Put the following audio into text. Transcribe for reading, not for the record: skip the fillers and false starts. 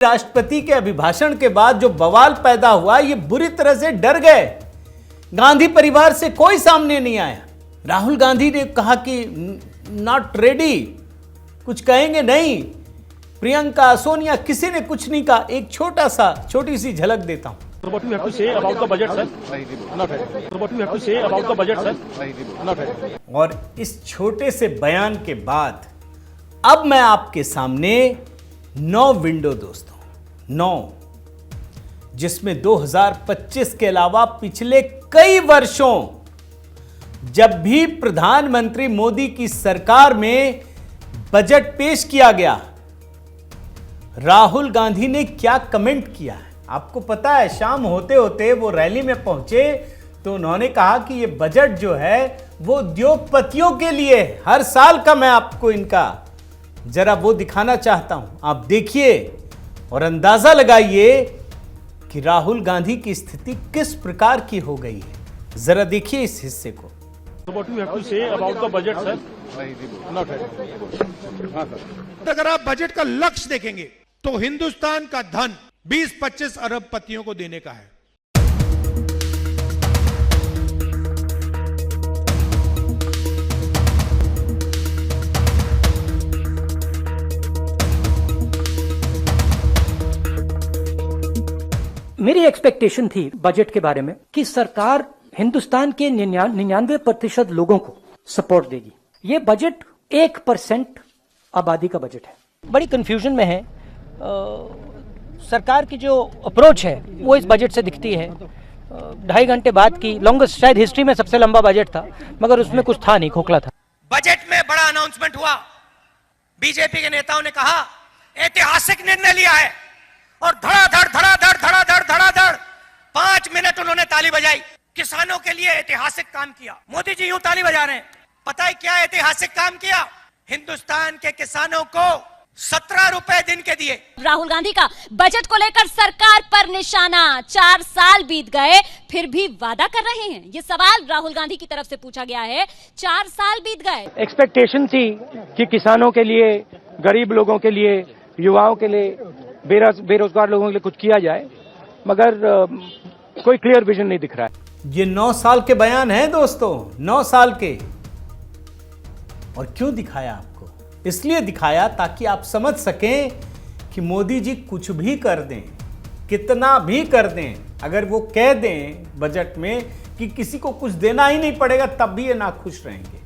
राष्ट्रपति के अभिभाषण के बाद जो बवाल पैदा हुआ, ये बुरी तरह से डर गए। गांधी परिवार से कोई सामने नहीं आया। राहुल गांधी ने कहा कि नॉट रेडी, कुछ कहेंगे नहीं। प्रियंका, सोनिया, किसी ने कुछ नहीं कहा। एक छोटी सी झलक देता हूं। What you have to say about the budget, sir? Not ready. What you have to say about the budget, sir? Not ready. और इस छोटे से बयान के बाद अब मैं आपके सामने 9 विंडो दोस्तों, 9, जिसमें 2025 के अलावा पिछले कई वर्षों जब भी प्रधानमंत्री मोदी की सरकार में बजट पेश किया गया, राहुल गांधी ने क्या कमेंट किया है आपको पता है। शाम होते होते वो रैली में पहुंचे तो उन्होंने कहा कि ये बजट जो है वो उद्योगपतियों के लिए है। हर साल का मैं आपको इनका जरा वो दिखाना चाहता हूं, आप देखिए और अंदाजा लगाइए कि राहुल गांधी की स्थिति किस प्रकार की हो गई है। जरा देखिए इस हिस्से को। What you have to say about the budget, sir? Not ready. अगर आप बजट का लक्ष्य देखेंगे तो हिंदुस्तान का धन 20-25 अरब पतियों को देने का है। मेरी एक्सपेक्टेशन थी बजट के बारे में कि सरकार हिंदुस्तान के 99% लोगों को सपोर्ट देगी। ये बजट 1% आबादी का बजट है। बड़ी कंफ्यूजन में है। सरकार की जो अप्रोच है वो इस बजट से दिखती है। 2.5 घंटे बाद की लॉन्गेस्ट, शायद हिस्ट्री में सबसे लंबा बजट था, मगर उसमें कुछ था नहीं, खोखला था। बजट में बड़ा अनाउंसमेंट हुआ। बीजेपी के नेताओं ने कहा ऐतिहासिक निर्णय लिया है और धड़ाधड़ 5 मिनट उन्होंने ताली बजाई। किसानों के लिए ऐतिहासिक काम किया। मोदी जी यूं ताली बजा रहे हैं। पता है क्या ऐतिहासिक काम किया? हिंदुस्तान के किसानों को 17 रुपए दिन के दिए। राहुल गांधी का बजट को लेकर सरकार पर निशाना। 4 साल बीत गए फिर भी वादा कर रहे हैं। ये सवाल राहुल गांधी की तरफ से पूछा गया है। 4 साल बीत गए। एक्सपेक्टेशन थी कि किसानों के लिए, गरीब लोगों के लिए, युवाओं के लिए, बेरोजगार लोगों के लिए कुछ किया जाए, मगर कोई क्लियर विजन नहीं दिख रहा है। ये 9 साल के बयान हैं दोस्तों, 9 साल के। और क्यों दिखाया आपको? इसलिए दिखाया ताकि आप समझ सकें कि मोदी जी कुछ भी कर दें, कितना भी कर दें, अगर वो कह दें बजट में कि किसी को कुछ देना ही नहीं पड़ेगा, तब भी ये नाखुश रहेंगे।